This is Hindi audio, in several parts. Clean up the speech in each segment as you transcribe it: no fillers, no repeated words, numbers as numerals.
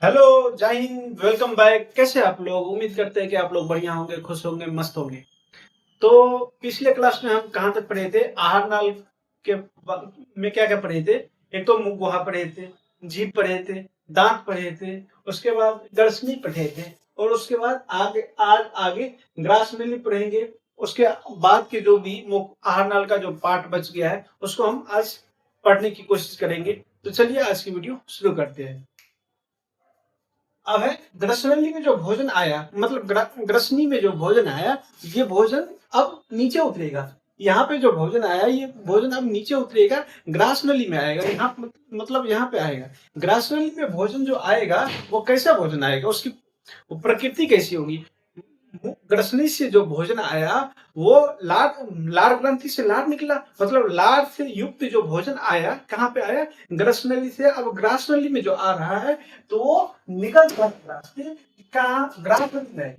हेलो, जय हिंद, वेलकम बैक। कैसे आप लोग? उम्मीद करते हैं कि आप लोग बढ़िया होंगे, खुश होंगे, मस्त होंगे। तो पिछले क्लास में हम कहाँ तक पढ़े थे? आहार नाल के में क्या क्या पढ़े थे? एक तो मुंह गुहा पढ़े थे, जीभ पढ़े थे, दांत पढ़े थे, उसके बाद ग्रसनी पढ़े थे, और उसके बाद आगे ग्रास नली पढ़ेंगे। उसके बाद के जो भी मुख आहार नाल का जो पार्ट बच गया है उसको हम आज पढ़ने की कोशिश करेंगे। तो चलिए आज की वीडियो शुरू करते हैं। अब है ग्रसनली में जो भोजन आया, मतलब ग्रसनी में जो भोजन आया, ये भोजन अब नीचे उतरेगा। यहाँ पे जो भोजन आया, ये भोजन अब नीचे उतरेगा, ग्रास नली में आएगा। यहाँ मतलब यहाँ पे आएगा। ग्रास नली में भोजन जो आएगा वो कैसा भोजन आएगा, उसकी प्रकृति कैसी होगी? ग्रसनी से जो भोजन आया वो लार लार ग्रंथि से लार निकला, मतलब लार से युक्त जो भोजन आया कहाँ पे आया? ग्रसनली से। अब ग्रासनली में जो आ रहा है तो वो निगल द्वार के रास्ते कहाँ? ग्रासनली में आएगा।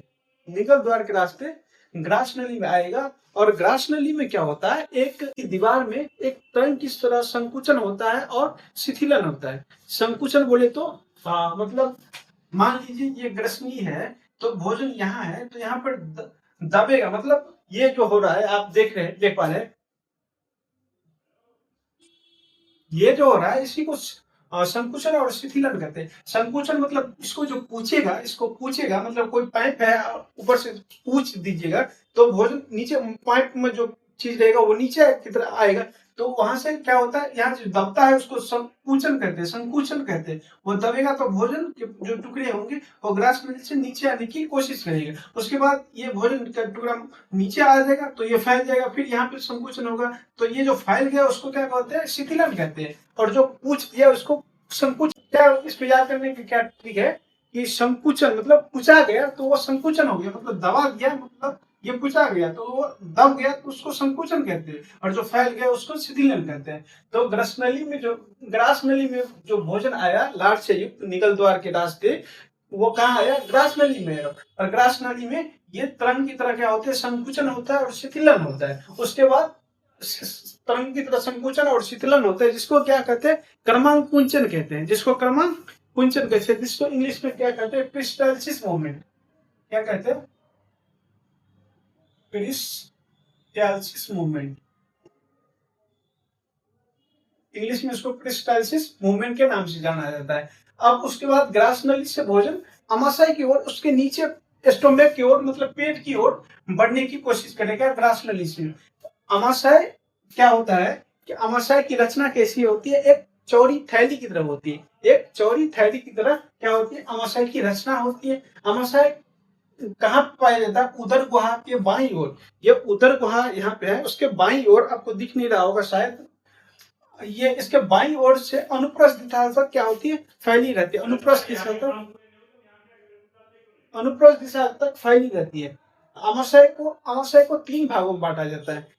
निगल द्वार के रास्ते ग्रासनली में आएगा। और ग्रासनली में क्या होता है? एक दीवार में एक तरंग की तरह संकुचन होता है और शिथिलन होता है। संकुचन बोले तो मतलब मान लीजिए ये ग्रसनी है, तो भोजन यहाँ है, तो यहाँ पर दबेगा। मतलब ये जो हो रहा है आप देख पा रहे हैं, ये जो हो रहा है इसी को संकुचन और शिथिलन कहते हैं। संकुचन मतलब इसको जो पूछेगा, इसको पूछेगा, मतलब कोई पाइप है, ऊपर से पूछ दीजिएगा तो भोजन नीचे पाइप में जो चीज रहेगा वो नीचे की तरह आएगा। तो वहां से क्या होता है, यहाँ जो दबता है उसको संकुचन कहते हैं, संकुचन कहते हैं। वो दबेगा तो भोजन के जो टुकड़े होंगे वो ग्रास मिल से नीचे आने की कोशिश करेगा। उसके बाद ये भोजन का टुकड़ा नीचे आ जाएगा तो ये फैल जाएगा, फिर यहाँ पे संकुचन होगा, तो ये जो फैल गया उसको क्या कहते हैं? शिथिलन कहते हैं। और जो पूछ दिया उसको संकुचन। क्या इस पे याद करने की क्या ट्रिक है कि संकुचन मतलब कुचा गया तो वो संकुचन हो गया, मतलब दबा गया, मतलब ये कुचा गया तो वो दब गया तो उसको संकुचन कहते हैं, और जो फैल गया उसको शिथिलन कहते हैं। तो ग्रास नली में जो भोजन आया लार से युक्त निगल द्वार के रास्ते, वो कहाँ आया? ग्रास नली में। और ग्रास नली में ये तरंग की तरह क्या होते हैं? संकुचन होता है और शिथिलन होता है। उसके बाद तरंग की तरह संकुचन और शीतलन होता है, जिसको क्या कहते हैं? क्रमांक कुंचन कहते हैं। जिसको क्रमांक कुंचन कहते हैं, जिसको इंग्लिश में क्या कहते हैं? Peristalsis movement. क्या कहते हैं? Peristalsis movement. इंग्लिश में उसको पेरिस्टाल्सिस मूवमेंट के नाम से जाना जाता है। अब उसके बाद ग्रास नली से भोजन अमाशय की ओर, उसके नीचे स्टोमक की ओर, मतलब पेट की ओर बढ़ने की कोशिश करेगा ग्रास नली से। अमाशय क्या होता है कि अमाशय की रचना कैसी होती है? एक चौड़ी थैली की तरह होती है। एक चौड़ी थैली की तरह क्या होती है? अमाशय की रचना होती है। अमाशय कहाँ पाया जाता है? उदर गुहा के बाईं ओर। ये उदर गुहा यहाँ पे है, उसके बाईं ओर आपको दिख नहीं रहा होगा शायद। ये इसके बाईं ओर से अनुप्रस्थ दिशा तक क्या होती है? फैली रहती है। अनुप्रस्थ दिशा तक फैली रहती है। अमाशय को तीन भागों में बांटा जाता है।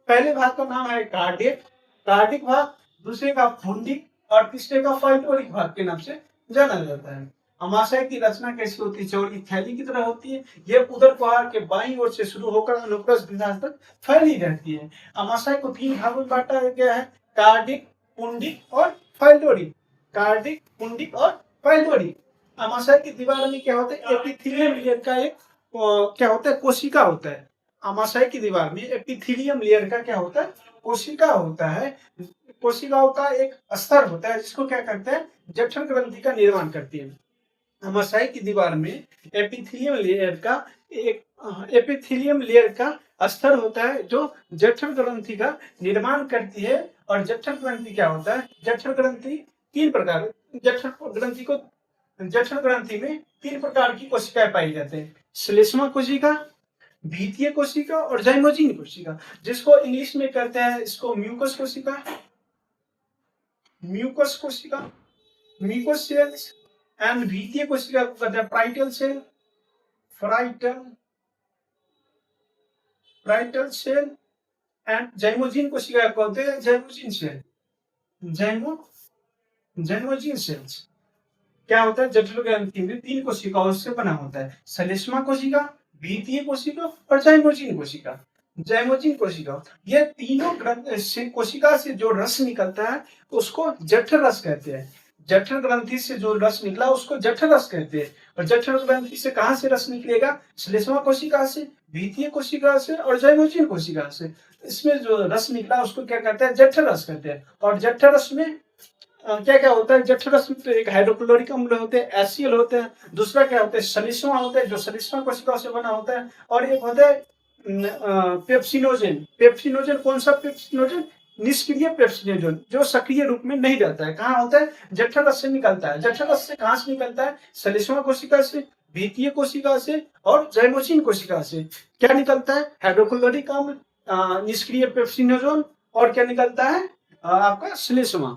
पहले भाग का नाम है कार्डिक कार्डिक भाग, दूसरे का फुंडिक, और तीसरे का फाइटोरिक भाग के नाम से जाना जाता है। अमाशय की रचना कैसी होती है? चौड़ी थैली की तरह होती है। ये उदर गुहा के बाईं ओर से शुरू होकर अनुप्रस्थ दिशा तक फैली रहती है। अमाशय को तीन भागों में बांटा गया है, कार्डिक, पुंडिक और फाइटोरिक। कार्डिक, पुंडिक और फाइटोरिक। अमाशय की दीवार में क्या होता है? एपिथेलियम लेयर का एक क्या होता है? कोशिका होता है। अमाशय की दीवार में एपिथेलियम लेयर का क्या होता है? कोशिका होता है। कोशिकाओं का एक स्तर होता है जिसको क्या करते हैं? जठर ग्रंथि का निर्माण करती है। अमाशय की दीवार में एपिथेलियम लेयर का स्तर होता है जो जठर ग्रंथि का निर्माण करती है। और जठर ग्रंथि क्या होता है? जठर ग्रंथि तीन प्रकार जठर ग्रंथि में तीन प्रकार की कोशिकाएं पाई जाती है। श्लेष्मा कोशिका, भीतीय कोशिका और जाइमोजिन कोशिका, जिसको इंग्लिश में कहते हैं इसको म्यूकस कोशिका, म्यूकस सेल्स। एंड भीतीय कोशिका को कहते हैं parietal cell, parietal cell. And zymogen कोशिका को कहते हैं जाइमोजिन सेल, जाइमोजिन सेल्स। क्या होता है? जठर ग्रंथि में तीन कोशिकाओं से बना होता है, श्लेष्मा कोशिका, भीतीय कोशिका और जाइमोजिन कोशिका। जाइमोजिन कोशिका, ये तीनों कोशिका से जो रस निकलता है उसको जठर रस कहते हैं। जठर ग्रंथि से जो रस निकला उसको जठर रस कहते हैं। और जठर ग्रंथि से कहां से रस निकलेगा? श्लेष्मा कोशिका से, भीतीय कोशिका से और जैवोचीन कोशिका से। इसमें जो रस निकला उसको क्या कहते हैं? जठर रस कहते हैं। और जठर रस में क्या क्या होता है? जठर रस में तो एक हाइड्रोक्लोरिक अम्ल होते हैं, HCl होते हैं। दूसरा क्या होता है? सलिस्मा होता है, जो सलिस्मा कोशिका से बना होता है। और एक होता है पेप्सिनोजेन। पेप्सिनोजेन कौन सा पेप्सिनोजेन? निष्क्रिय पेप्सिनोजेन, जो सक्रिय रूप में नहीं रहता है। कहाँ होता है? जठर रस से निकलता है। जठर रस से कहाँ से निकलता है? सलिस्मा कोशिका से, भीतीय कोशिका से और जैवोचीन कोशिका से। क्या निकलता है? हाइड्रोक्लोरिक अम्ल, निष्क्रिय पेप्सिनोजेन और क्या निकलता है? आपका श्लेष्मा।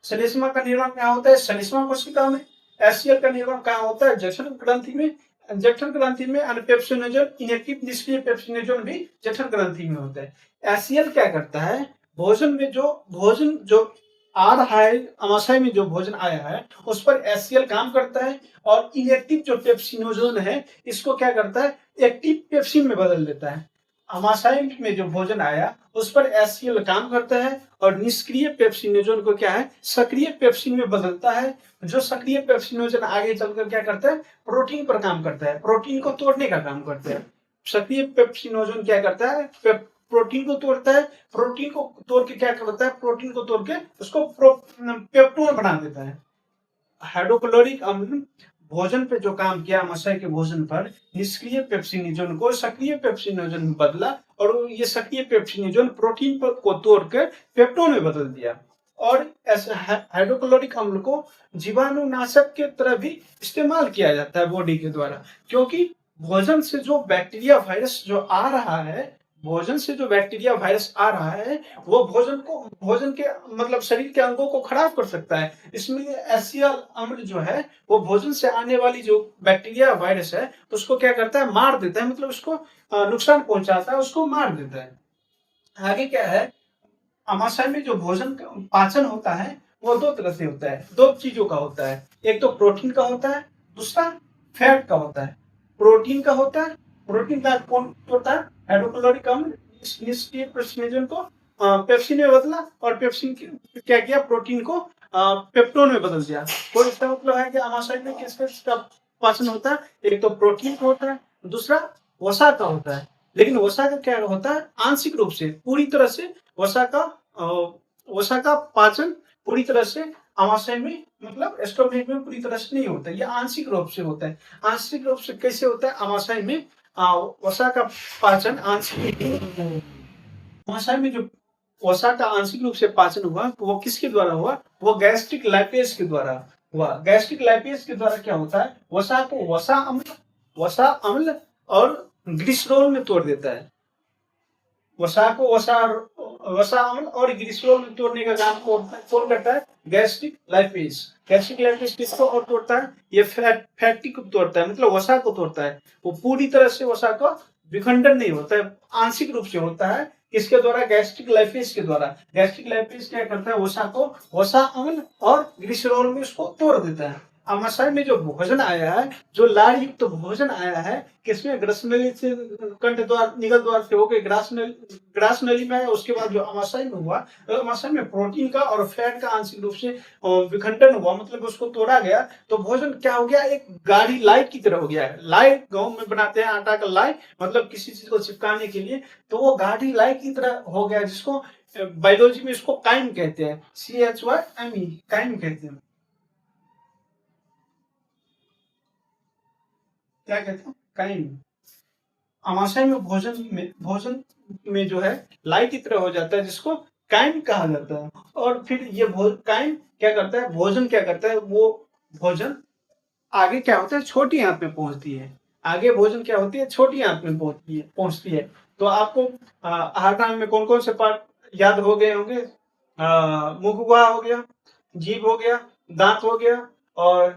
श्लेष्मा का निर्माण कहाँ होता है? श्लेष्मा कोशिका में। HCl का निर्माण कहाँ होता है? जठर ग्रंथि में। जठर ग्रंथि में पेप्सिनोजेन, इनएक्टिव निष्क्रिय पेप्सिनोजेन भी जठर ग्रंथि में होता है। HCl क्या करता है? भोजन में जो आ रहा है, आमाशय में जो भोजन आया है उस पर HCl काम करता है। और इनएक्टिव जो पेप्सिनोजेन है इसको क्या करता है? एक्टिव पेप्सिन में बदल देता है। आमाशय में जो भोजन आया उस पर HCl काम करता है और निष्क्रिय पेप्सिनोजेन को क्या है? सक्रिय पेप्सिन में बदलता है। जो सक्रिय पेप्सिनोजेन आगे चलकर क्या करता है? प्रोटीन पर काम करता है, प्रोटीन को तोड़ने का काम करता है। सक्रिय पेप्सिनोजेन क्या करता है? प्रोटीन को तोड़ता है। प्रोटीन को तोड़ के क्या करता है? प्रोटीन को तोड़ के उसको पेप्टोन बना देता है। हाइड्रोक्लोरिक अम्ल भोजन पे जो काम किया, आमाशय के भोजन पर, निष्क्रिय पेप्सिनोजेन को सक्रिय पेप्सिनोजेन में बदला और ये सक्रिय पेप्सिनोजेन प्रोटीन को तोड़कर पेप्टोन में बदल दिया। और ऐसे हाइड्रोक्लोरिक अम्ल को जीवाणुनाशक के तरह भी इस्तेमाल किया जाता है बॉडी के द्वारा। क्योंकि भोजन से जो बैक्टीरिया वायरस जो आ रहा है, भोजन से जो बैक्टीरिया वायरस आ रहा है वो भोजन के मतलब शरीर के अंगों को खराब कर सकता है। इसमें HCl अम्ल जो है वो भोजन से आने वाली जो बैक्टीरिया वायरस है उसको क्या करता है? मार देता है, मतलब उसको नुकसान पहुंचाता है, उसको मार देता है। आगे क्या है? आमाशय में जो भोजन का पाचन होता है वो दो तरह से होता है, दो चीजों का होता है। एक तो प्रोटीन का होता है, दूसरा फैट का होता है। प्रोटीन का होता है, प्रोटीन का कौन होता है? हाइड्रोक्लोरिक अम्ल निष्क्रिय पेप्सिनोजेन को पेप्सिन में बदला और पेप्सिन क्या किया? प्रोटीन को पेप्टोन में बदल दिया। तो इसका मतलब है कि आमाशय में किसका पाचन होता है? एक तो प्रोटीन का होता है, दूसरा वसा का होता है। लेकिन वसा का क्या होता है? आंशिक रूप से, पूरी तरह से वसा का वसा का पाचन पूरी तरह से आमाशय में मतलब स्टोमक में पूरी तरह से नहीं होता है, यह आंशिक रूप से होता है। आंशिक रूप से कैसे होता है? आमाशय में वसा का पाचन आंशिक, आमाशय में जो वसा का आंशिक रूप से पाचन हुआ वो किसके द्वारा हुआ? वो गैस्ट्रिक लाइपेज के द्वारा हुआ। गैस्ट्रिक लाइपेज के द्वारा क्या होता है? वसा को वसा अम्ल और ग्लिसरॉल में तोड़ देता है। वसा को वसा अम्ल और ग्लिसरॉल में तोड़ने का काम कौन करता है? Gastric lipase. गैस्ट्रिक लाइपेज किसको और तोड़ता है? ये फैटी को तोड़ता है, मतलब वसा को तोड़ता है। वो पूरी तरह से वसा का विखंडन नहीं होता है, आंशिक रूप से होता है। किसके द्वारा? गैस्ट्रिक लाइपेज के द्वारा। गैस्ट्रिक लाइपेज क्या करता है? वसा को वसा अम्ल और ग्लिसरॉल में उसको तोड़ देता है। आमाशय में जो भोजन आया है, जो लार युक्त तो भोजन आया है, किसमें? ग्रसनली से, कंठ द्वार, निगल द्वार से होकर ग्रास नली में आया। उसके बाद जो आमाशय में हुआ, आमाशय में प्रोटीन का और फैट का आंशिक रूप से विखंडन हुआ, मतलब उसको तोड़ा गया। तो भोजन क्या हो गया? एक गाढ़ी लाई की तरह हो गया है। लाई गाँव में बनाते हैं, आटा का लाई, मतलब किसी चीज को चिपकाने के लिए। तो वो गाढ़ी लाई की तरह हो गया, जिसको बायोलॉजी में इसको काइम कहते हैं। CHYME, काइम कहते हैं। क्या कहते हैं? काइम। आमाशय में भोजन में जो है लाई की तरह हो जाता है, जिसको काइम कहा जाता है। और फिर ये काइम क्या करता है? भोजन क्या करता है? वो भोजन आगे क्या होता है? छोटी आंत में पहुंचती है। आगे भोजन क्या होती है? छोटी आंत में पहुंचती है। तो आपको आहार नाल में कौन कौन से पार्ट याद हो गए होंगे? मुखगुहा हो गया, जीभ हो गया, दांत हो गया और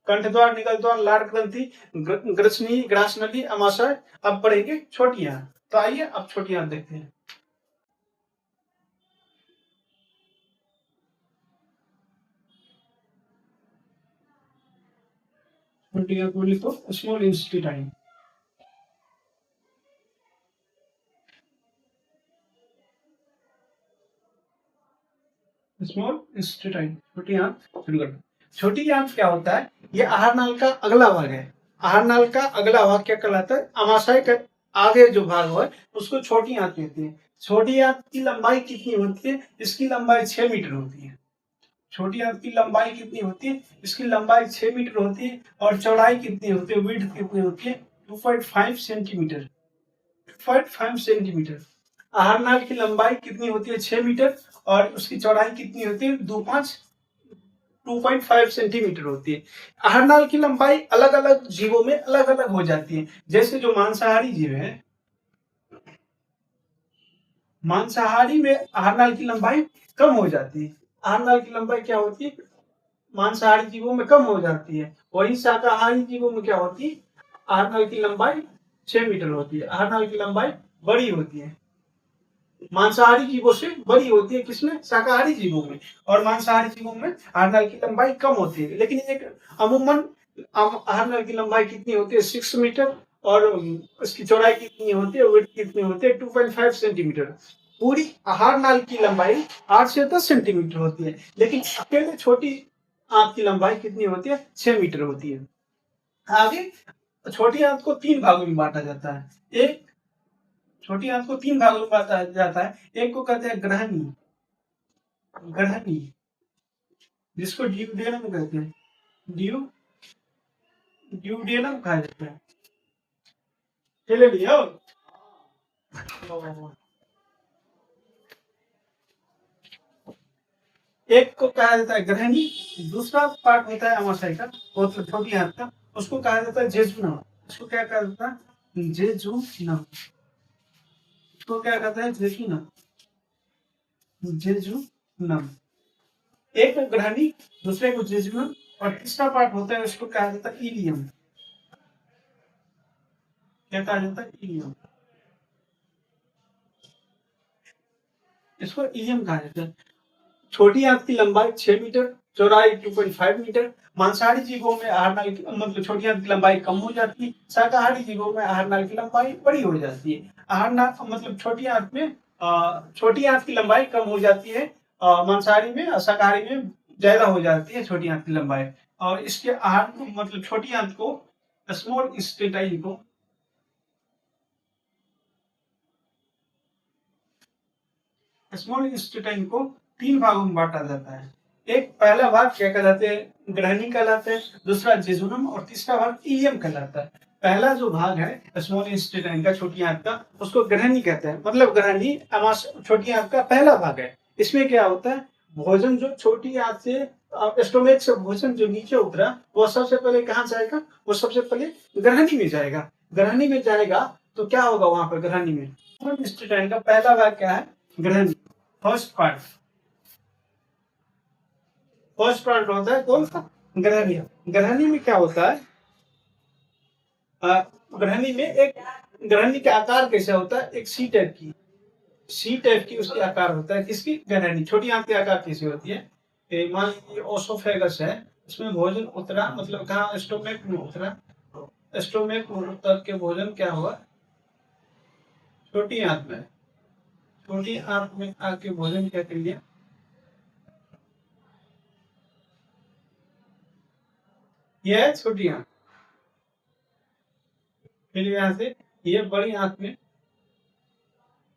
कंठ द्वार, निगल द्वार, लार ग्रंथि, ग्रसनी, ग्रासनली, अमाशय। अब पढ़ेंगे छोटी आंत। तो आइए अब छोटी आंत देखते हैं। छोटी आंत बोली तो स्मॉल इंस्टीटाइन। स्मॉल इंस्टेटाइन, छोटी आंत शुरू करते। छोटी आंत क्या होता है? ये आहार नाल का अगला भाग है। आहार नाल का अगला भाग क्या कहलाता है? अमाशय का आगे जो भाग है उसको छोटी आंत कहते हैं। छोटी आंत की लंबाई कितनी होती है? इसकी लंबाई 6 मीटर होती है। छोटी आंत की लंबाई कितनी होती है? इसकी लंबाई 6 मीटर होती है। और चौड़ाई कितनी होती है? विड्थ कितनी होती है? 2.5 सेंटीमीटर। 2.5 सेंटीमीटर। आहार नाल की लंबाई कितनी होती है? 6 मीटर। और उसकी चौड़ाई कितनी होती है? 2.5 सेंटीमीटर होती है। आहार नाल की लंबाई अलग अलग जीवों में अलग अलग हो जाती है। जैसे जो मांसाहारी जीव है, मांसाहारी में आहार नाल की लंबाई कम हो जाती है। आहार नाल की लंबाई क्या होती है? मांसाहारी जीवों में कम हो जाती है। वहीं शाकाहारी जीवों में क्या होती है? आहार नाल की लंबाई 6 मीटर होती है। आहार नाल की लंबाई बड़ी होती है, मांसाहारी जीवों से बड़ी होती है। किसमें? शाकाहारी जीवों में। और मांसाहारी जीवों में आहार नाल की लंबाई कम होती है। लेकिन एक अमूमन आहार नाल की लंबाई कितनी होती है? 6 मीटर। और उसकी चौड़ाई कितनी होती है? विड्थ कितनी होती है? 2.5 सेंटीमीटर। पूरी आहार नाल की लंबाई 8 से 10 सेंटीमीटर होती है। लेकिन अकेले छोटी आंत की लंबाई कितनी होती है? 6 मीटर होती है। आगे छोटी आंत को 3 भागों में बांटा जाता है। एक छोटी आंत को 3 भागों में बांटा जाता है। एक को कहते हैं ग्रहणी, ग्रहणी जिसको ड्यूडेनम कहते हैं। ड्यूडेनम कहा जाता है। चले लिया। एक को कहा जाता है ग्रहणी। दूसरा पार्ट होता है अमाशय का, मतलब छोटी आंत का, उसको कहा जाता है जेजुनम। उसको क्या कहा जाता है? जेजुनम। उसको क्या कहता है? जेजुनम। जेजुनम। एक को ग्रहणी, दूसरे को जेजुनम, और तीसरा पार्ट होता है उसको कहा जाता है इलियम। क्या कहा जाता है? इलियम। इसको इलियम कहा जाता है। छोटी आंत की लंबाई 6 मीटर, चौड़ाई 2.5 मीटर। मांसाहारी जीवों में आहार नाल की मतलब छोटी आंत की लंबाई कम हो जाती है। शाकाहारी जीवों में आहार नाल की लंबाई बड़ी हो जाती है। आहार नाल मतलब छोटी आंत में छोटी आंत की लंबाई कम हो जाती है। मांसाहारी में, शाकाहारी में ज्यादा हो जाती है छोटी आंत की लंबाई। और इसके आहार मतलब छोटी आंत को स्मॉल इंटेस्टाइन को स्मॉल इंटेस्टाइन को 3 भागों में बांटा जाता है। एक पहला भाग क्या कहलाते हैं? ग्रहणी कहलाते हैं। दूसरा जेजुनम, और तीसरा भाग इलियम कहलाता है। पहला जो भाग है स्मॉल इंटेस्टाइन का, छोटी आंत का, उसको ग्रहणी कहते हैं। मतलब ग्रहणी छोटी आंत का पहला भाग है। इसमें क्या होता है? भोजन जो छोटी आंत से स्टोमेक से भोजन जो नीचे उतरा, वो सबसे पहले कहाँ जाएगा? वो सबसे पहले ग्रहणी में जाएगा। ग्रहणी में जाएगा तो क्या होगा वहां पर ग्रहणी में? स्मॉल इंटेस्टाइन का पहला भाग क्या है? ग्रहणी। फर्स्ट पार्ट, फर्स्ट पार्ट होता है कौन सा? ग्रहणी। ग्रहणी में क्या होता है? ग्रहणी में एक ग्रहणी का आकार कैसा होता है? एक सी टाइप की, सी टाइप की उसकी आकार होता है। किसकी? ग्रहणी। छोटी आंत की आकार कैसी होती है? मान लीजिए ओसोफेगस है, उसमें भोजन उतरा, मतलब कहाँ? स्टोमेक में उतरा। स्टोमेक में उतर के भोजन क्या हुआ? छोटी आंत में, छोटी आंत में आके भोजन क्या कर लिया? यह है छोटी आंत। फिर यहाँ से ये बड़ी आंत में,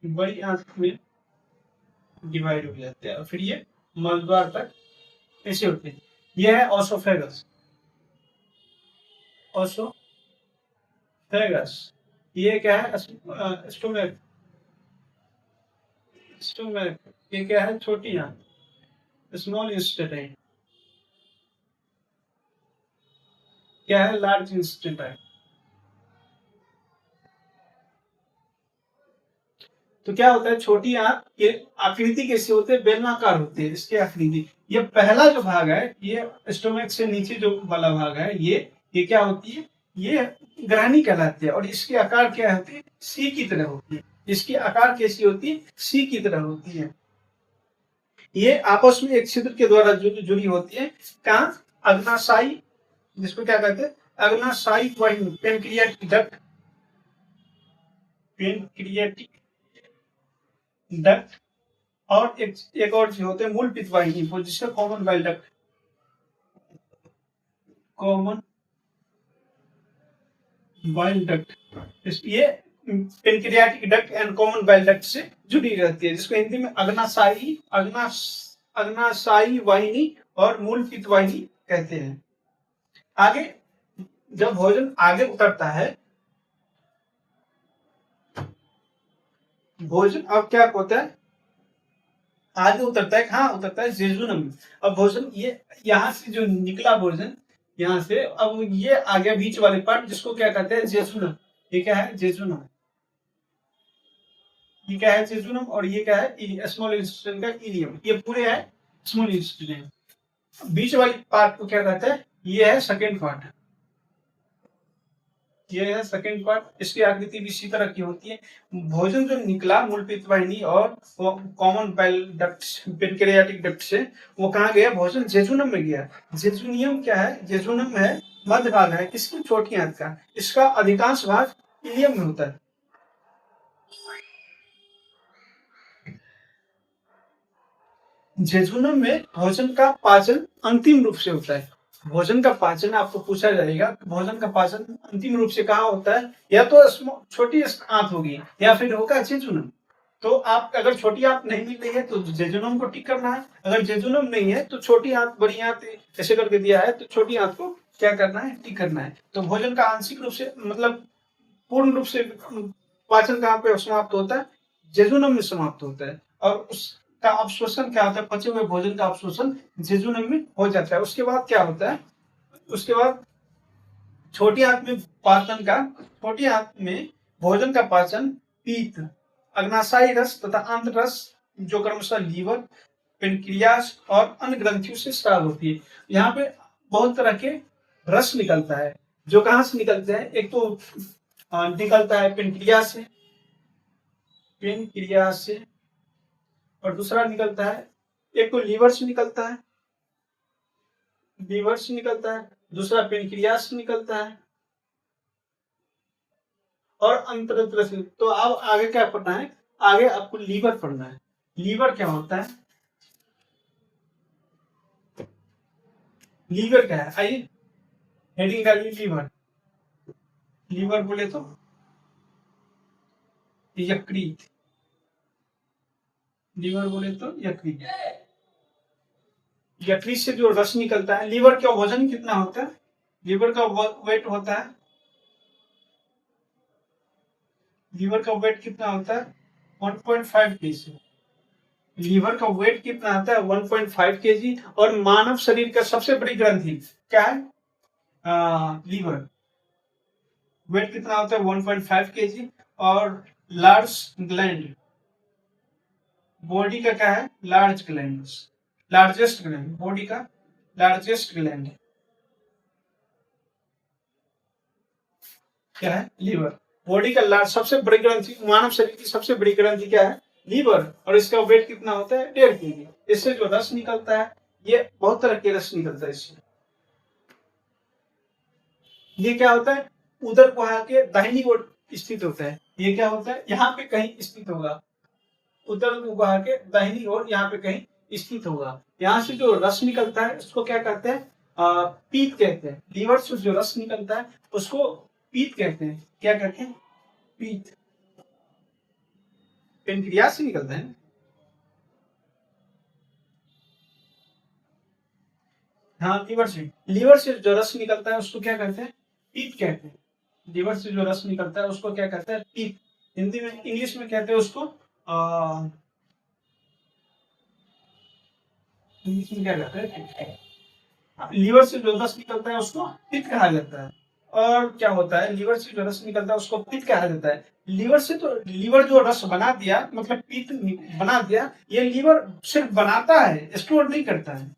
बड़ी आंत में डिवाइड हो जाते हैं। और फिर ये मलद्वार तक ऐसे होते हैं। यह है ओसोफेगस। ओसोफेगस। ये क्या है? स्टोमक। स्टोमक। ये क्या है? छोटी आंत, स्मॉल इंटेस्टाइन। क्या है? Large intestine. तो क्या होता है? छोटी आंत की आकृति कैसी होती है? बेलनाकार होती है इसकी आकृति। ये पहला जो भाग है, ये स्टोमक से नीचे जो वाला भाग है, ये क्या होती है? ये ग्रहणी कहलाती है। और इसकी आकार क्या होती है? सी की तरह होती है। इसकी आकार कैसी होती है? सी की तरह होती है। ये आपस में एक छिद्र के द्वारा जुड़ी होती है। कहाँ? अग्नाशयी, जिसको क्या कहते हैं? अग्नाशयी वाहिनी, पेनक्रियाटिक डक्ट, पेनक्रियाटिक डक्ट। और एक और चीज होते हैं मूल पित्त वाहिनी, जिसका common bile duct, common bile duct, ये pancreatic duct and common bile duct से जुड़ी रहती है, जिसको हिंदी में अग्नाशयी वाहिनी और मूल पित्त वाहिनी कहते हैं। आगे जब भोजन आगे उतरता है, भोजन अब क्या होता है, आगे उतरता है, कहाँ उतरता है, जेजुनम में। अब भोजन ये यहाँ से जो निकला भोजन, यहाँ से अब ये आ गया बीच वाले पार्ट, जिसको क्या कहते हैं, जेजुनम। ये क्या है, जेजुनम। ये क्या है, जेजुनम, और ये क्या है, स्मॉल इंटेस्टाइन का इलियम। ये पूरे है स्मॉल इंटेस्टाइन। बीच वाली पार्ट को क्या कहते हैं, ये है सेकेंड पार्ट। ये है सेकेंड पार्ट। इसकी आकृति भी इसी तरह की होती है। भोजन जो निकला मूल पित्त वाहिनी और common bile duct, pancreatic duct से, वो कहाँ गया, भोजन जेजुनम में गया। जेजुनियम क्या है, जेजुनम है मध्य भाग है किसकी, छोटी आंत का। इसका अधिकांश भाग इलियम में होता है। जेजुनम में भोजन का पाचन अंतिम रूप से होता है। भोजन का पाचन आपको पूछा जाएगा, भोजन का पाचन अंतिम रूप से कहाँ होता है, या तो छोटी आंत होगी या फिर होगा जेजुनम। तो आप अगर छोटी आंत नहीं मिल रही है तो जेजुनम को टिक करना है, अगर जेजुनम नहीं है तो छोटी आंत बड़ी आंत ऐसे करके दिया है, तो छोटी आंत को क्या करना है, टिक करना है। तो भोजन का आंशिक रूप से मतलब पूर्ण रूप से पाचन कहाँ पे समाप्त होता है, जेजुनम में समाप्त होता है। और उसका अवशोषण क्या होता है, पचे हुए भोजन का अवशोषण जेजुनम में हो जाता है। उसके बाद क्या होता है, उसके बाद छोटी आंत में पाचन का, छोटी आंत में भोजन का पाचन पीत, अग्नाशयी रस तथा आंत रस, जो क्रमशः लीवर, पेनक्रियास और अन्य ग्रंथियों से स्राव होती है। यहाँ पे बहुत तरह के रस निकलता है, जो कहाँ से निकलते हैं, एक तो निकलता है पेनक्रियास से, पेनक्रियास से, और दूसरा निकलता है, एक तो लीवर से निकलता है, लीवर से निकलता है, दूसरा पेनक्रियास से निकलता है, और अंतरत्र से। तो अब आगे क्या पढ़ना है, आगे आपको लीवर पढ़ना है। लीवर क्या होता है, लीवर क्या है, आइए हेडिंग डालिए लीवर। लीवर बोले तो यकृत, लीवर बोले तो यकृत। यकृत से जो रस निकलता है। लीवर का वजन कितना होता है, लीवर का वेट होता है, लीवर का वेट कितना होता है, 1.5 केजी। लीवर का वेट कितना आता है, 1.5 केजी। और मानव शरीर का सबसे बड़ी ग्रंथि क्या है, लीवर। वेट कितना होता है, 1.5 केजी। और लार्ज ग्लैंड, बॉडी का क्या है, large gland, largest gland, body का लार्जेस्ट ग्लैंड क्या है, लीवर। बॉडी का लार्ज सबसे बड़ी ग्रंथि, मानव शरीर की सबसे बड़ी ग्रंथि क्या है, लीवर। और इसका वेट कितना होता है, 1.5 केजी। इससे जो रस निकलता है, ये बहुत तरह के रस निकलता है इससे। ये क्या होता है, उदर गुहा के दाहिनी ओर स्थित होता है। ये क्या होता है, यहाँ पे कहीं स्थित होगा, उदर गुहा के दाहिनी ओर यहाँ पे कहीं स्थित होगा। यहाँ से जो रस निकलता है उसको क्या कहते हैं, पीत कहते हैं। लीवर से जो रस निकलता है उसको पीत कहते हैं। क्या कहते हैं, पीत। पेनक्रियास से निकलता है। हाँ, लीवर से जो रस निकलता है उसको क्या कहते हैं, पीत कहते हैं। लीवर से जो रस निकलता है उसको क्या कहते हैं, पीत। हिंदी में, इंग्लिश में कहते हैं उसको इंग्लिश में क्या कहते हैं, लीवर से जो रस निकलता है उसको पित्त कहा जाता है। और क्या होता है, लीवर से जो रस निकलता है उसको पित्त कहा जाता है। लीवर से तो लीवर जो रस बना दिया मतलब पित्त बना दिया, ये लीवर सिर्फ बनाता है, स्टोर नहीं करता है।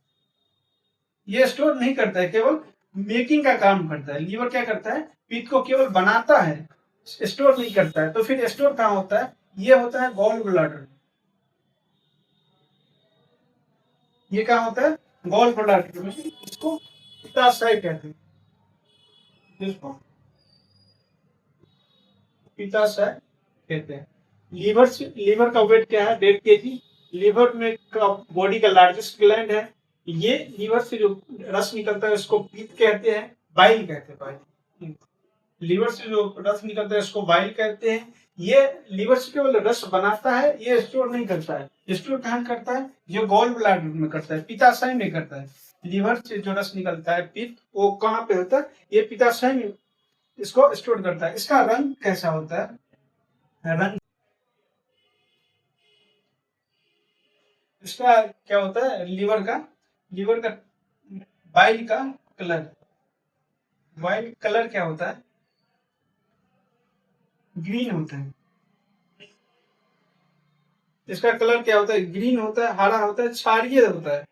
ये स्टोर नहीं करता है, केवल मेकिंग का काम करता है। लीवर क्या करता है, पित्त को केवल बनाता है, स्टोर नहीं करता है। तो फिर स्टोर कहाँ होता है, ये होता है गॉल ब्लैडर। ये क्या होता है, गॉल ब्लैडर में। इसको पित्ताशय कहते हैं, जिसको पित्ताशय कहते हैं। लीवर का वेट क्या है, 1.5 केजी। लीवर में बॉडी का लार्जेस्ट ग्लैंड है। ये लीवर से जो रस निकलता है उसको पीत कहते हैं, बाइल कहते हैं, बाइल। लीवर से जो रस निकलता है उसको बाइल कहते हैं। ये लीवर से केवल रस बनाता है, ये स्टोर नहीं करता है। स्टोर कहाँ करता है? ये गॉल ब्लैडर में करता है, पित्ताशय में करता है। लीवर से जो रस निकलता है पित्त, वो कहाँ पे होता है? ये पित्ताशय में इसको स्टोर करता है। इसका रंग कैसा होता है? रंग इसका क्या होता है? लीवर का बाइल का कलर, बाइल कलर क्या होता है? ग्रीन होता है। इसका कलर क्या होता है? ग्रीन होता है, हरा होता है, क्षारीय होता है।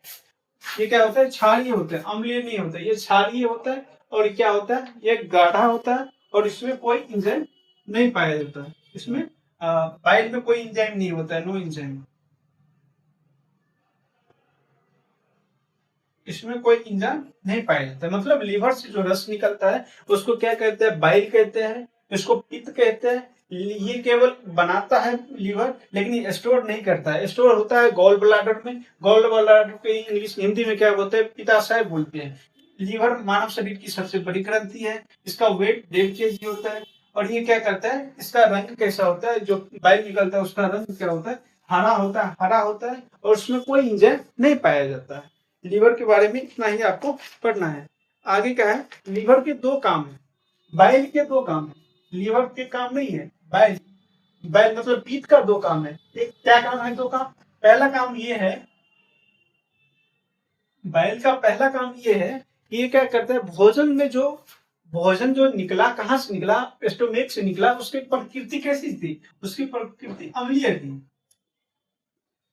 ये क्या होता है? क्षारीय होता है, अम्लीय नहीं होता। ये क्षारीय होता है। और क्या होता है? ये गाढ़ा होता है और इसमें कोई इंजाइम नहीं पाया जाता है। इसमें बाइल में कोई इंजाइम नहीं होता है, नो इंजाइम। इसमें कोई इंजाइम नहीं पाया जाता है। मतलब लीवर से जो रस निकलता है उसको क्या कहते हैं? बाइल कहते हैं। इसको पित्त कहते हैं। ये केवल बनाता है लीवर, लेकिन ये स्टोर नहीं करता है। स्टोर होता है गॉल ब्लैडर में। गॉल ब्लैडर को इंग्लिश हिंदी में क्या बोलते हैं? पित्ताशय बोलते हैं। लीवर मानव शरीर की सबसे बड़ी ग्रंथि है। इसका वेट 1.5 kg होता है। और ये क्या करता है? इसका रंग कैसा होता है? जो बाइल निकलता है उसका रंग क्या होता है? हरा होता है और उसमें कोई इंजाइम नहीं पाया जाता है। लीवर के बारे में इतना ही आपको पढ़ना है। आगे क्या है? लीवर के दो काम है, बाइल के दो काम है। लीवर के काम नहीं है, बाइल। बाइल मतलब पीत का दो काम है। एक क्या काम है? दो काम। पहला काम ये है, बाइल का पहला काम ये है कि ये क्या करता है? भोजन जो निकला, कहाँ से निकला? स्टोमेक से निकला। उसकी प्रकृति कैसी थी? उसकी प्रकृति अम्लीय थी।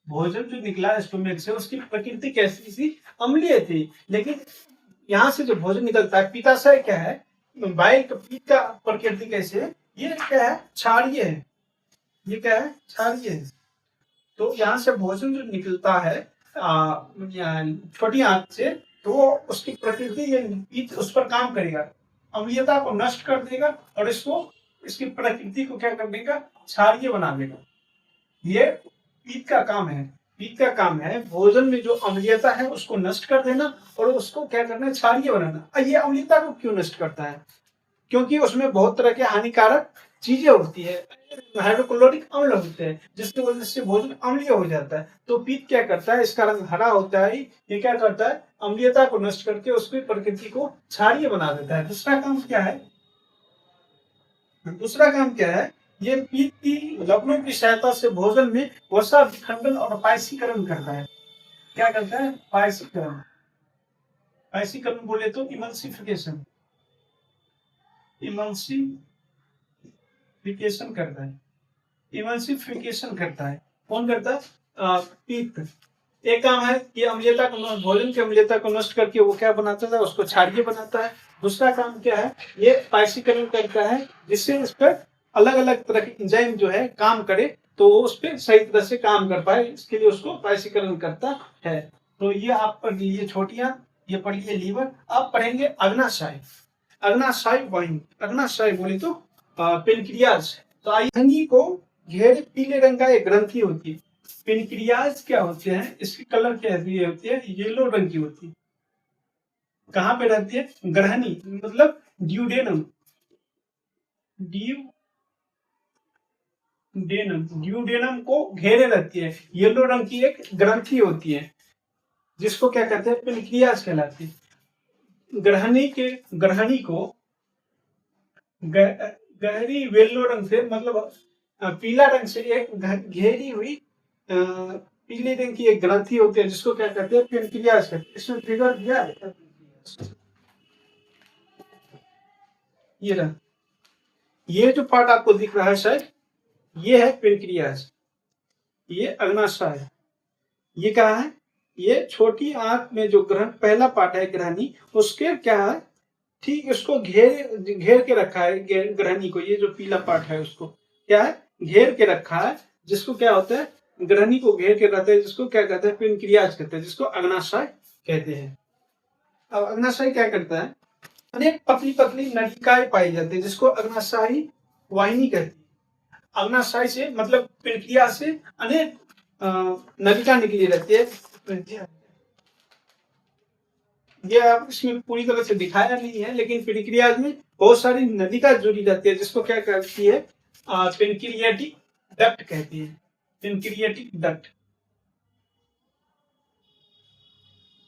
भोजन जो निकला स्टोमेक से उसकी प्रकृति कैसी थी? अम्लीय थी। लेकिन यहाँ से जो भोजन निकलता है, पित्ताशय क्या है? बाइल का पीत का प्रकृति कैसे है? ये क्या है? क्षारीय है। ये क्या है? क्षारीय है। तो यहाँ से भोजन जो निकलता है छोटी आंत से, तो उसकी प्रकृति ये पीत उस पर काम करेगा, अम्लीयता को नष्ट कर देगा और इसकी प्रकृति को क्या कर देगा? क्षारीय बना देगा। ये पीत का काम है। पीत का काम है भोजन में जो अम्लीयता है उसको नष्ट कर देना और उसको क्या करना है? क्षारीय बनाना। ये अम्लीयता को क्यों नष्ट करता है? क्योंकि उसमें बहुत तरह के हानिकारक चीजें होती है, हाइड्रोक्लोरिक अम्ल होते हैं, जिसकी वजह से भोजन अम्लीय हो जाता है। तो पीत क्या करता है? इसका रंग हरा होता है। ये क्या करता है? अम्लीयता को नष्ट करके उसकी प्रकृति को क्षारीय बना देता है। दूसरा काम क्या है? दूसरा काम क्या है? ये पीत की लवणों की सहायता से भोजन में वसा विखंडन और पायसीकरण करता है। क्या करता है? पायसीकरण। पायसीकरण बोले तो इमल्सिफिकेशन, इमल्सिफिकेशन करता है। इमल्सिफिकेशन करता है। कौन करता है? पीत। एक काम है कि अम्लीयता को, भोजन की अम्लीयता को नष्ट करके वो क्या बनाता है? उसको क्षारीय बनाता है। दूसरा काम क्या है? ये पायसीकरण करता है, जिससे इस पर अलग अलग तरह के एंजाइम जो है काम करे, तो वो उस पर सही तरह से काम कर पाए, इसके लिए उसको पायसीकरण करता है। तो ये आप पढ़ लीजिए छोटियां, ये पढ़िए लीवर। आप पढ़ेंगे अग्नाशय। अग्नाशय वाहिनी, अग्नाशय बोले तो पेनक्रियाज। तो आइए को घेरे पीले रंग का एक ग्रंथि होती है। पेनक्रियाज क्या होते हैं? इसकी कलर क्या होती है? येलो रंग की होती है। कहाँ पे रहती है? ग्रहणी मतलब ड्यूडेनम। ड्यूडेनम को घेरे रहती है। येलो रंग की एक ग्रंथि होती है, जिसको क्या कहते हैं? पेनक्रियाज कहलाती है। ग्रहणी को गहरी येलो रंग से, मतलब पीला रंग से एक घेरी हुई पीले रंग की एक ग्रंथि होती है, जिसको क्या कहते हैं? पेनक्रियाज कहते हैं। इसमें फिगर दिया है, ये रहा। ये जो पार्ट आपको दिख रहा है शायद, ये है पेनक्रियाज, ये अग्नाशय है। ये क्या है? ये छोटी आंत में जो पहला पार्ट है ग्रहणी, उसके क्या है? ठीक इसको घेर के रखा है ग्रहणी को। ये जो पीला पार्ट है उसको क्या है? घेर के रखा है। जिसको क्या होता है? ग्रहणी को घेर के रहता है, जिसको क्या कहते हैं? पेनक्रियाज कहते हैं, जिसको अग्नाशय कहते हैं। अब अग्नाशय क्या करता है? अनेक पतली पतली नलिकाएं पाई जाती है, जिसको अग्नाशयी वाहिनी कहती है। अग्नाशय से मतलब पेनक्रियाज से अनेक नलिका निकली रहती है। ये आप इसमें पूरी तरह से दिखाया नहीं है, लेकिन पेनक्रियाज में बहुत सारी नलिका जुड़ी रहती है, जिसको क्या कहती है, पेनक्रियाटिक डक्ट कहती है। पेनक्रियाटिक डक्ट,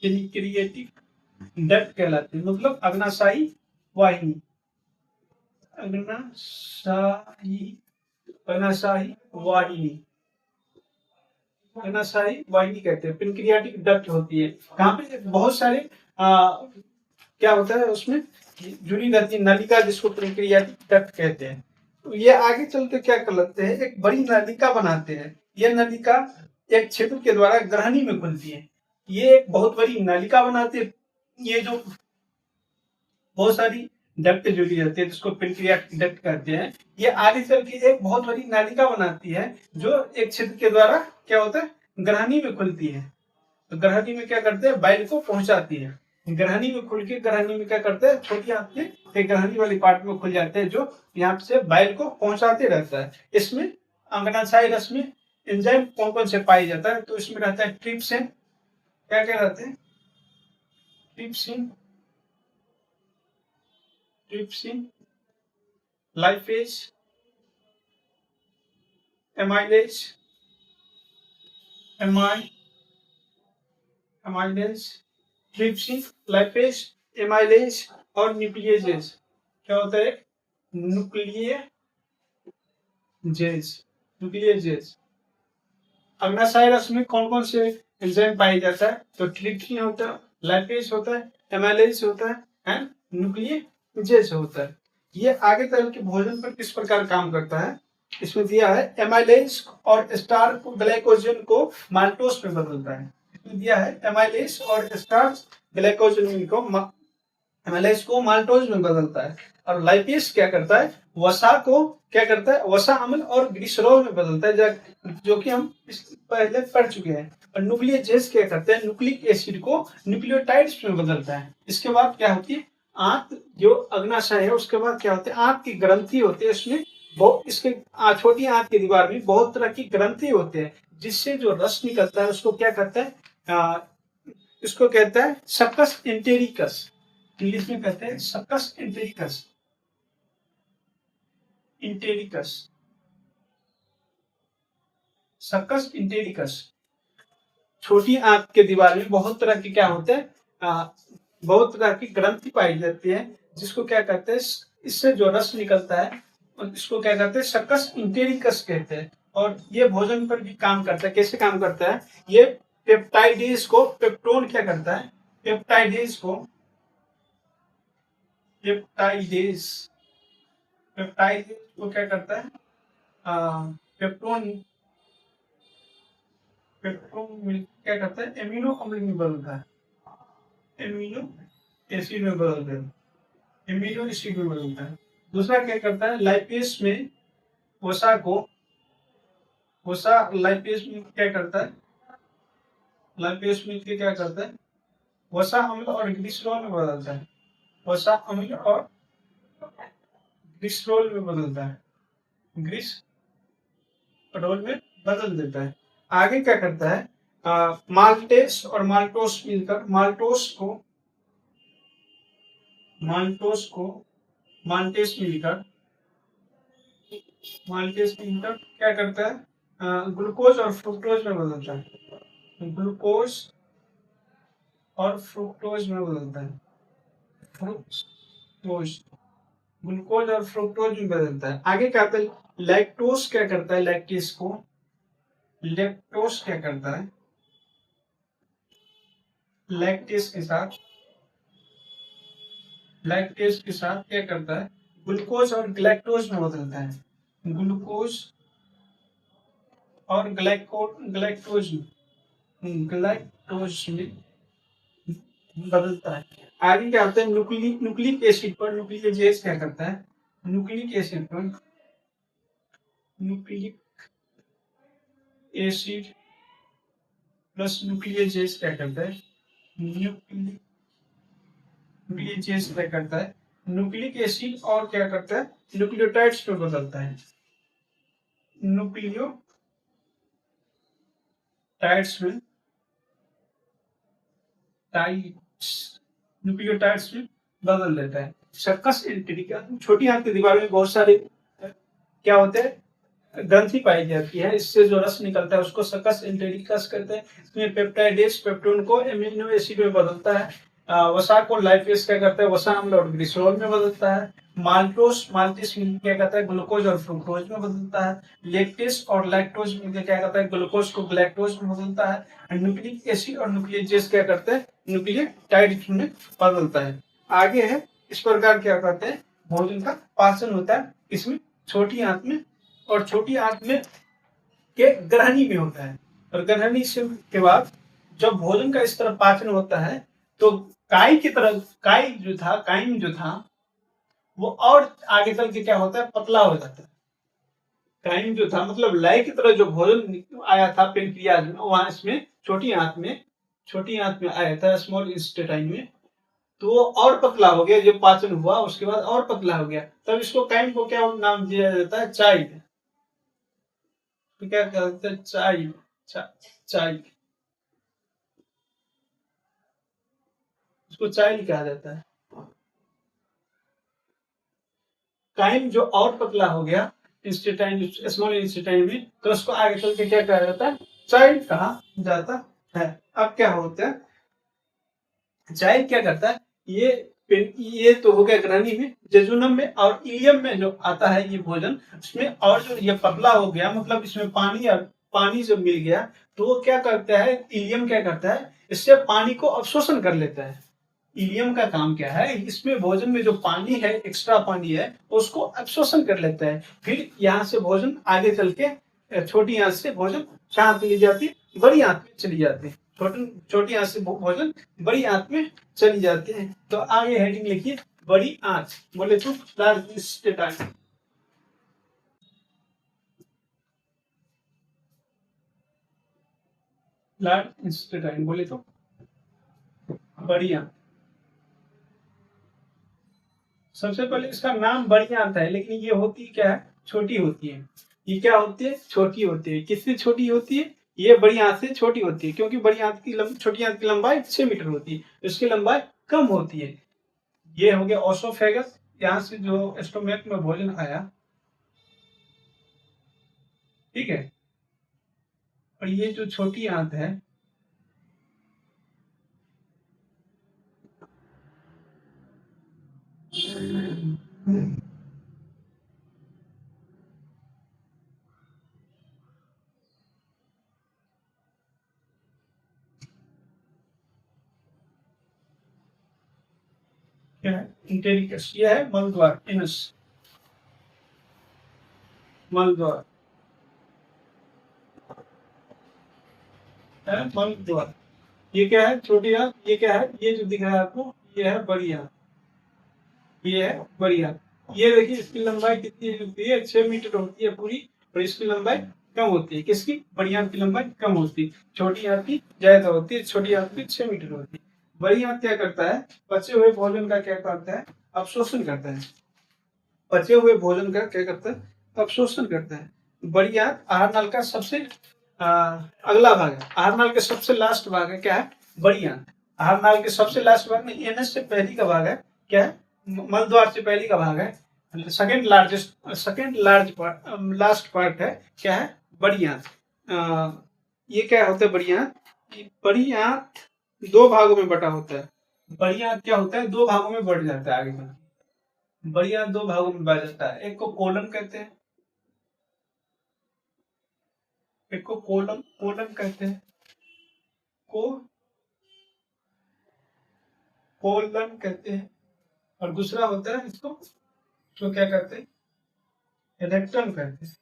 पेनक्रियाटिक डक्ट कहलाती है, मतलब अग्नाशयी वाहिनी। अग्नाशयी, अग्नाशयी वाहिनी, अग्नाशयी वाहिनी कहते हैं। पेनक्रियाटिक डक्ट होती है, कहाँ पे बहुत सारे क्या होता है उसमें जुड़ी रहती है नलिका, जिसको पेनक्रियाटिक डक्ट कहते हैं। तो ये आगे चल के क्या करते हैं, एक बड़ी नलिका बनाते हैं। यह नलिका एक क्षेत्र के द्वारा ग्रहणी में खुलती है। ये एक बहुत बड़ी नलिका बनाते हैं। ये जो बहुत सारी डक्ट जुड़ी रहती है, जिसको पेनक्रियाटिक डक्ट कहते हैं, ये आगे चल के एक बहुत बड़ी नालिका बनाती है, जो एक छिद्र के द्वारा क्या होता है, ग्रहणी में खुलती है। तो ग्रहणी में क्या करते हैं, बाइल को पहुंचाती है। ग्रहणी में खुल के ग्रहणी में क्या करते हैं, छोटी आंत के ग्रहणी वाली पार्ट में खुल जाते हैं, जो यहाँ से बाइल को पहुंचाते रहता है। इसमें अंगनाशय रस में एंजाइम कौन कौन से पाए जाता है, तो इसमें रहता है ट्रिप्सिन, क्या क्या रहते हैं, trypsin, trypsin, lipase, amylase, amylase, trypsin, lipase, amylase और न्यूक्लियेजेज। क्या होता है, न्यूक्लियेजेज, न्यूक्लियेजेज। अग्नाशय रस में कौन कौन से एंजाइम पाए जाता है, तो ट्रिप्सिन होता है, लाइपेज होता है, एमाइलेज होता है एंड न्यूक्लियेजेज होता है। ये आगे चल के भोजन पर किस प्रकार काम करता है, इसमें दिया है एमाइलेज और स्टार्च ग्लाइकोजन को माल्टोस में बदलता है। इसमें दिया है एमाइलेज और स्टार्च ग्लाइकोजन को एमाइलेज को माल्टोज में बदलता है। और लाइपेज क्या करता है, वसा को क्या करता है, वसा अम्ल और ग्लिसरॉल में बदलता है, जो कि हम पहले पढ़ चुके हैं। और न्यूक्लियेजेज क्या करते हैं, न्यूक्लिक एसिड को न्यूक्लियोटाइड्स में बदलता है। इसके बाद क्या होती है, आंत जो अग्नाशय है, उसके बाद क्या होता है, आंत की ग्रंथि होती है। इसमें बहुत इसके छोटी आंत की दीवार में बहुत तरह की ग्रंथि होते हैं, जिससे जो रस निकलता है उसको क्या कहता है, इसको कहता है सक्कस एंटेरिकस। इंग्लिश में कहते हैं सक्कस एंटेरिकस, इंटेरिकस, सक्कस इंटेरिकस। छोटी आंत के दीवार में बहुत तरह के क्या होते हैं, बहुत तरह की ग्रंथि पाई जाती है, जिसको क्या कहते हैं, इससे जो रस निकलता है इसको क्या कहते हैं, सक्कस इंटेरिकस कहते हैं। और ये भोजन पर भी काम करता है। कैसे काम करता है, ये पेप्टाइडेज को, पेप्टोन क्या करता है, पेप्टाइडेज को, पेप्टाइडेज, पेप्टाइडेज को क्या करता है, पेप्टोन, पेप्टोन क्या करता है, एमिनो अम्ल में बदलता है, एमिनो एसिड में बदलता है, एमिनो एसिड में बदलता है। दूसरा क्या करता है, लाइपेज में वसा को, वसा लाइपेज में क्या करता है, लाइपेज में क्या करता है, वसा अम्ल और ग्लिसरॉल में बदलता है, वसा अम्ल और ग्लिसरॉल में बदलता है, ग्लिसरॉल में बदल देता है। आगे क्या करता है, माल्टेस और माल्टोस मिलकर माल्टोस को, माल्टोस को, माल्टेस मिलकर, माल्टेस मिलकर क्या करता है, ग्लूकोज और फ्रुक्टोज में बदलता है, ग्लूकोज और फ्रुक्टोज में बदलता है, फ्रुक्टोज, ग्लूकोज और फ्रुक्टोज में बदलता है। आगे क्या करता है, लैक्टोज क्या करता है, लैक्टेज को, लैक्टोज क्या करता है, लैक्टेज के साथ, लैक्टेज के साथ क्या करता है, ग्लूकोज और ग्लैक्टोज में बदलता है, ग्लूकोज और ग्लैक्टोज में, ग्लैक्टोज में बदलता है। आगे क्या होता है, न्यूक्लिक एसिड पर न्यूक्लियेजेज क्या करता है, न्यूक्लिक एसिड पर, न्यूक्लिक एसिड प्लस न्यूक्लियेजेज क्या करता है, न्यूक्लियेजेज क्या करता है, न्यूक्लिक एसिड और क्या करता है, न्यूक्लियोटाइड्स में बदलता है, न्यूक्लियो न्यूक्लियोटाइड्स में न्यूक्लियोटाइड्स में बदल देता है। सर्कस एंटेरिका, छोटी आंत की दीवार में बहुत सारे क्या होते हैं, ग्रंथि पाई जाती है, इससे जो रस निकलता है उसको सर्कस एंटेरिकस कहते हैं। इसमें पेप्टाइडेज पेप्टोन को एमिनो एसिड में बदलता है, वसा को लाइपेज क्या करता है, वसा अम्ल और ग्लिसरॉल में बदलता है। माल्टोस माल्टिस मिलकर क्या करता है, ग्लूकोज और फ्रुक्टोज में बदलता है। लेक्टेस और लैक्टोज मिलकर क्या करता है, ग्लूकोज को ग्लैक्टोज में बदलता है। न्यूक्लिक एसिड और न्यूक्लियस क्या करते हैं, न्यूक्लियोटाइड में बदलता है। आगे है, इस प्रकार क्या करते हैं, भोजन का पाचन होता है इसमें छोटी आंत में, और छोटी आंत में के ग्रहणी में होता है। और ग्रहणी से के बाद जब भोजन का इस तरह पाचन होता है तो काई की तरह काइम जो था वो और आगे चल के क्या होता है, पतला हो जाता है। काइम जो था मतलब लय की तरह जो भोजन आया था पेनक्रियाज में, वहां इसमें छोटी आंत में आया था, स्मॉल इंटेस्टाइन में, तो वो और पतला हो गया। जब पाचन हुआ उसके बाद और पतला हो गया, तब इसको काइम को क्या नाम दिया जाता है, चाइल्ड। तो क्या कहते हैं, चाइल्ड, इसको चाइल्ड कहा जाता है। काइम जो और पतला हो गया इंस्टेटाइन, स्मॉल इंस्टेटाइन में, तो उसको आगे चल के क्या कहा जाता है, चाइल्ड कहा जाता है। अब क्या होता है, चाइल्ड क्या करता है, ये तो हो गया ग्रहणी में, जेजुनम में और इलियम में जो आता है ये भोजन, उसमें और जो ये पतला हो गया, मतलब इसमें पानी जब मिल गया, तो वो क्या करता है, इलियम क्या करता है, इससे पानी को अवशोषण कर लेता है। इलियम का काम क्या है, इसमें भोजन में जो पानी है, एक्स्ट्रा पानी है, उसको अवशोषण कर लेता है। फिर यहाँ से भोजन आगे चल के छोटी आंत से भोजन कहाँ चली जाती है, बड़ी आंत में चली जाती है। छोटी आंत से भोजन बड़ी आंत में चली जाती है। तो आगे हेडिंग लिखिए, बड़ी आंत, बोले तो लार्ज इंटेस्टाइन। लार्ज इंटेस्टाइन बोले तो बड़ी आंत। सबसे पहले इसका नाम बड़ी आंत है, लेकिन ये होती क्या है, छोटी होती है। ये क्या होती है, छोटी होती है। किससे छोटी होती है, ये बड़ी आंत से छोटी होती है, क्योंकि बड़ी आंत की छोटी आंत की लंबाई 6 मीटर होती है, इसकी लंबाई कम होती है। ये हो गया ओसोफेगस, यहाँ से जो स्टोमक में भोजन आया, ठीक है। और ये जो छोटी आंत है, क्या है, इंटेरिकस, ये है मलद्वार, इनस, मलद्वार है, मलद्वार। ये क्या है, छोटी आंत, ये क्या है, ये जो दिख रहा है आपको, ये है बड़ी आंत, ये है बड़ी आंत। ये देखिए इसकी लंबाई कितनी होती है, 6 मीटर होती है पूरी, और इसकी लंबाई कम होती है। किसकी, बड़ी आंत की लंबाई कम होती है, छोटी आंत की ज्यादा होती है। छोटी आंत की 6 मीटर होती है। बड़ी आंत क्या करता है, बचे हुए भोजन का क्या करता है, अवशोषण करता है। बचे हुए भोजन का क्या करता है, अवशोषण करता है। बड़ी आंत आहार नाल का सबसे अगला भाग है। आहार नाल के सबसे लास्ट भाग है, क्या है, बड़ी आंत। आहार नाल के सबसे लास्ट भाग में एनएस से पहली का भाग है, क्या है, मलद्वार से पहली का भाग है। सेकंड लार्ज लास्ट पार्ट है, क्या है, बड़ी आंत। ये क्या होता है, बड़ी आंत, बड़ी आंत 2 भागों में बटा होता है। बड़ी आंत क्या होता है, 2 भागों में बढ़ जाता है आगे में। बड़ी आंत 2 भागों में बढ़ जाता है, एक को कोलन कहते हैं, एक को कोलन कोलन कहते हैं, को कोलन कहते हैं, और दूसरा होता है इसको तो क्या कहते हैं, रेक्टम कहते हैं,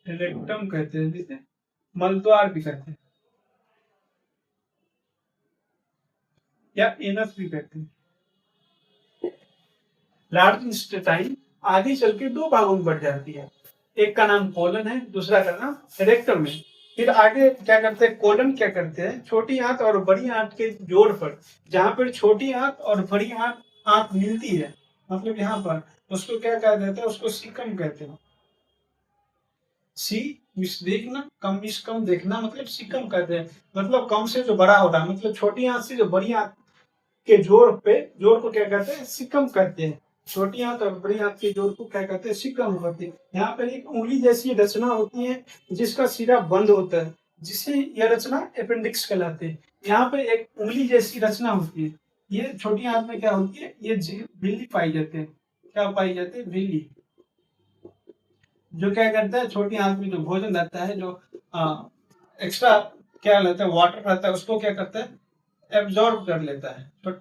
रेक्टम कहते हैं, जिसे मलद्वार भी कहते हैं, या एनस भी कहते हैं। लार्ज इंटेस्टाइन आगे चल के 2 भागों में बढ़ जाती है, एक का नाम कोलन है, दूसरा का नाम रेक्टम है। फिर आगे क्या करते हैं, कोलन क्या करते हैं, छोटी आंत और बड़ी आंत के जोड़ पर, जहां पर छोटी आंत और बड़ी आंत मिलती है, मतलब यहाँ पर, उसको क्या कहा जाता है, उसको सीकम कहते हैं। सी मिस देखना, कम मिस कम देखना, मतलब सिकम कहते हैं। मतलब कम से जो बड़ा हो रहा है, मतलब छोटी आंत से जो बड़ी आंत के जोड़ को क्या कहते हैं, सिकम कहते हैं। छोटी आंत और बड़ी आंत के जोड़ को क्या कहते हैं, सिकम कहते हैं। यहाँ पर एक उंगली जैसी रचना होती है जिसका सिरा बंद होता है, जिसे यह रचना अपेंडिक्स कहलाते हैं। यहाँ पे एक उंगली जैसी रचना होती है, ये छोटी आंत में क्या होती है, ये झिल्ली पाई जाते हैं। क्या पाई जाती है, झिल्ली, जो क्या करता है, छोटी आंत में जो भोजन रहता है, जो एक्स्ट्रा क्या रहता है, वाटर रहता है, उसको क्या करता है, एब्जॉर्ब कर लेता है। तो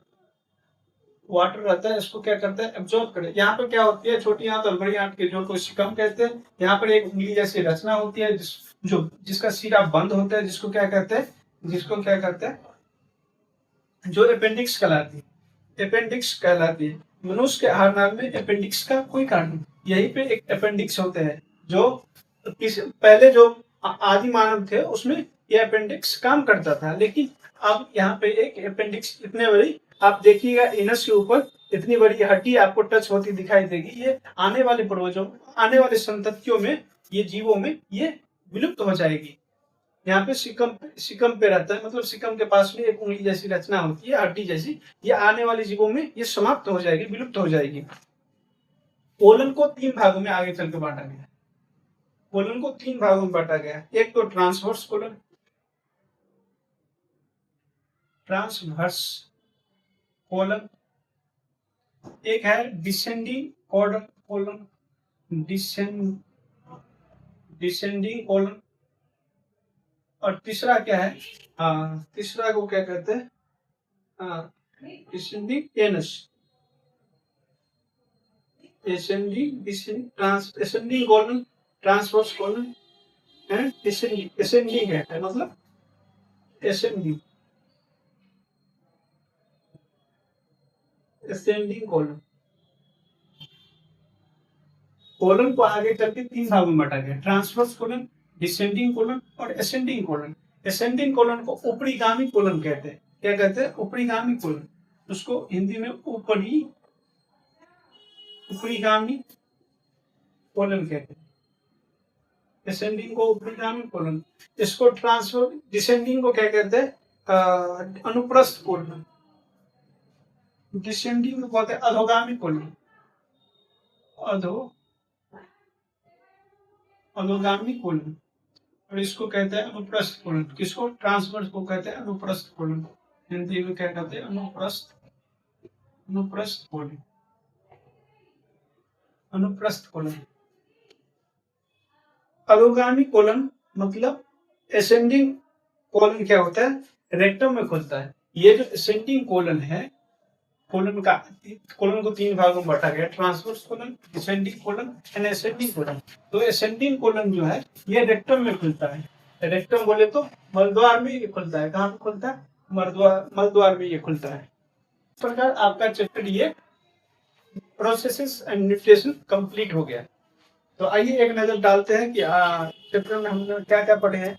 वाटर रहता है, इसको क्या करता है, एब्जॉर्ब करे। यहाँ पर क्या होती है, छोटी आंत और बड़ी आंत के जोड़ को सिकम कहते हैं। यहाँ पर एक उंगली जैसी रचना होती है जिसका सिरा बंद होता है, जिसको क्या कहते हैं, जो अपेंडिक्स कहलाती है। अपेंडिक्स कहलाती है। मनुष्य के आहार नाल में अपेंडिक्स का कोई कारण नहीं। यहीं पे एक अपेंडिक्स होते हैं, जो पहले जो आदि मानव थे उसमें ये अपेंडिक्स काम करता था, लेकिन अब यहाँ पे एक अपेंडिक्स इतने बड़ी, आप देखिएगा इनस के ऊपर इतनी बड़ी हड्डी आपको टच होती दिखाई देगी। ये आने वाले पूर्वजों, आने वाले संततियों में, ये जीवों में ये विलुप्त हो जाएगी। यहाँ पे सिकम पे रहता है, मतलब सिकम के पास में एक उंगली जैसी रचना होती है, हड्डी जैसी। ये आने वाले जीवों में ये समाप्त हो जाएगी, विलुप्त हो जाएगी। कोलन को 3 भागों में आगे चल के बांटा गया। कोलन को 3 भागों में बांटा गया। एक तो ट्रांसवर्स कोलन, ट्रांसवर्स कोलन, एक है डिसेंडिंग कोलन, डिसेंडिंग कोलन, और तीसरा क्या है, तीसरा को क्या कहते हैं, descending anus, ascending colon, transverse colon and ascending है, मतलब एसेंडिंग कोलन। कोलन को आगे करके 3 भागों में बांटा गया, ट्रांसवर्स कोलन, डिसेंडिंग कोलन और एसेंडिंग कोलन। एसेंडिंग कोलन को ऊपरीगामी कोलन कहते हैं। क्या कहते हैं, ऊपरीगामी कोलन। उसको हिंदी में ऊपरीगामी कोलन कहते हैं। एसेंडिंग को ऊपरीगामी कोलन, इसको डिसेंडिंग को क्या कहते हैं, अनुप्रस्थ कोलन। डिसेंडिंग को कहते हैं अधोगामी कोलन, अधोगामी कोलन, और इसको कहते हैं अनुप्रस्थ कोलन। किसको, ट्रांसवर्स को कहते हैं अनुप्रस्थ कोलन। हिंदी में क्या कहते हैं, अनुप्रस्थ कोलन, अनुप्रस्थ कोलन। अधोगामी कोलन मतलब एसेंडिंग कोलन क्या होता है, रेक्टम में खुलता है। ये जो एसेंडिंग कोलन है, कोलन को 3 भागों में बांटा गया, transverse colon, descending colon and ascending colon. तो एसेंडिंग कोलन जो है ये रेक्टम में खुलता है। रेक्टम बोले तो मलद्वार में ये खुलता है। कहाँ पे खुलता है, मलद्वार में ये खुलता है। इस प्रकार आपका चैप्टर ये प्रोसेसेस एंड न्यूट्रिशन कंप्लीट हो गया। तो आइए एक नजर डालते हैं कि चैप्टर में हमने क्या क्या पढ़े हैं।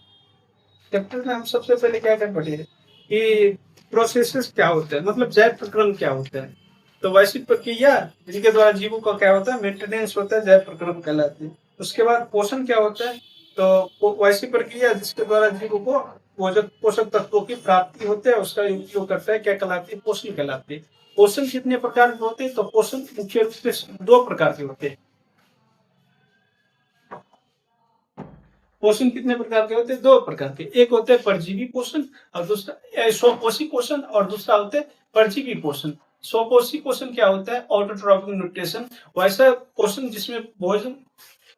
चैप्टर में हम सबसे पहले क्या क्या पढ़े हैं कि प्रोसेसेस क्या होते हैं, मतलब जैव प्रक्रम क्या होता है। तो वैश्विक प्रक्रिया जिनके द्वारा जीवों का क्या होता है, मेंटेनेंस होता है, जैव प्रक्रम कहलाते हैं। उसके बाद पोषण क्या होता है, तो वैश्विक प्रक्रिया जिसके द्वारा जीवों को पोषक तत्वों की प्राप्ति होते है, उसका उपयोग करता है, क्या कहलाती है, पोषण कहलाती है। पोषण कितने प्रकार के होते हैं, तो पोषण मुख्य रूप से 2 प्रकार के होते हैं। पोषण कितने प्रकार के होते हैं, 2 प्रकार के। एक होते हैं परजीवी पोषण और दूसरा स्वपोषी पोषण, और दूसरा होते हैं परजीवी पोषण। स्वपोषी पोषण क्या होता है, ऑटोट्रॉपिक न्यूट्रिशन, वैसा पोषण जिसमें भोजन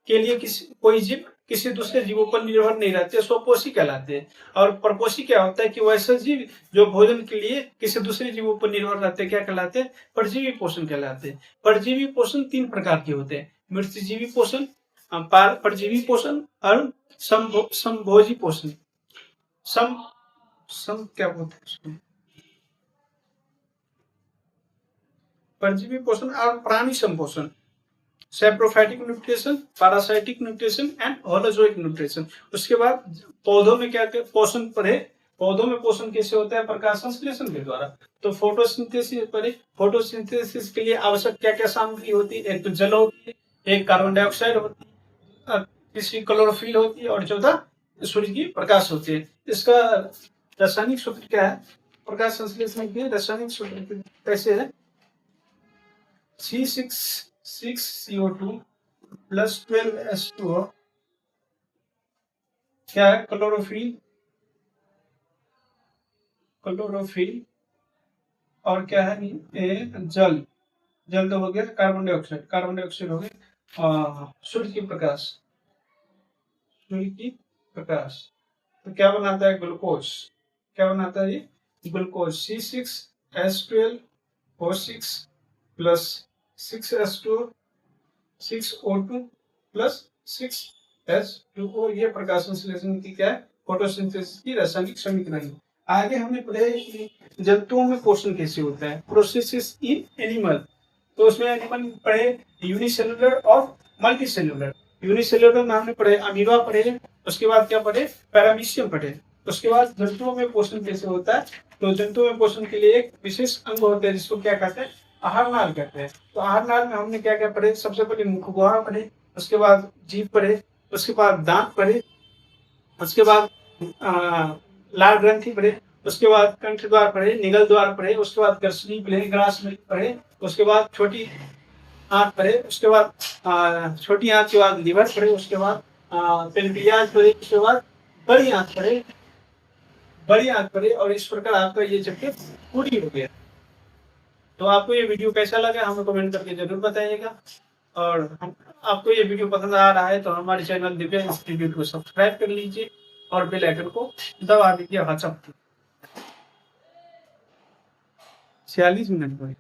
के लिए कोई जीव किसी दूसरे जीवों पर निर्भर नहीं रहते, स्वपोषी कहलाते हैं। और परपोषी क्या होता है कि वैसा जीव जो भोजन के लिए किसी दूसरे जीवों पर निर्भर रहते हैं, क्या कहलाते हैं, परजीवी पोषण कहलाते हैं। परजीवी पोषण 3 प्रकार के होते हैं, मृतजीवी पोषण, परजीवी पोषण और संभोजी पोषण। सम क्या बोलते हैं उसको, परजीवी पोषण और प्राणी संपोषण, saprophytic nutrition, parasitic nutrition and holozoic nutrition. उसके बाद पौधों में क्या पोषण पढ़े, पौधों में पोषण कैसे होता है, प्रकाश संश्लेषण के द्वारा। तो फोटोसिंथेसिस पढ़े, फोटोसिंथेसिस के लिए आवश्यक क्या क्या सामग्री होती है, एक तो जल होती है, एक कार्बन डाइऑक्साइड होती है, तीसरी क्लोरोफिल होती है और चौथा सूर्य की प्रकाश होती है। इसका रासायनिक सूत्र क्या है? प्रकाश संश्लेषण के रासायनिक सूत्र कैसे है? C6CO2 प्लस 12H2O क्या है? क्लोरोफिल और क्या है? जल तो हो गया, कार्बन डाइऑक्साइड हो गया, सूर्य की प्रकाश तो क्या बनाता है? ग्लूकोज। क्या बनाता है ये? Glucose. C6H12O6 plus 6O2 plus 6H2O, ये प्रकाश संश्लेषण की क्या है? फोटोसिंथेसिस की रासायनिक समीकरण। आगे हमने पढ़ा कि जंतुओं में पोषण कैसे होता है, प्रोसेसेस इन एनिमल। तो उसमें एनिमल पढ़े यूनिसेलुलर और मल्टीसेलुलर। यूनिसेलुलर में हमने पढ़े अमीबा पढ़े, उसके बाद क्या पढ़े? पैरामीशियम पढ़े। उसके बाद जंतुओं में पोषण कैसे होता है, तो जंतुओं में पोषण के लिए एक विशेष अंग होता है जिसको क्या कहते हैं? आहार नाल कहते हैं। तो आहार नाल में हमने क्या क्या पढ़े? सबसे पहले मुखगुहा पढ़े, उसके बाद जीभ पढ़े, उसके बाद दांत पढ़े, उसके बाद लाल ग्रंथि पढ़े, उसके बाद कंठ द्वार पढ़े, निगल द्वार पढ़े, उसके बाद ग्रसनी पढ़े, ग्रास में पढ़े, उसके बाद छोटी आंत पढ़े, उसके बाद छोटी आंत के बाद लीवर पढ़े, उसके बाद पेनक्रियाज पढ़े, उसके बाद बड़ी आंत पढ़े और इस प्रकार आपका ये चैप्टर पूरी हो गया। तो आपको ये वीडियो कैसा लगा हमें कमेंट करके जरूर बताइएगा, और आपको ये वीडियो पसंद आ रहा है तो हमारे चैनल दिव्या इंस्टीट्यूट को सब्सक्राइब कर लीजिए और बेल आइकन को दबा दीजिए। 46 मिनट हो गए।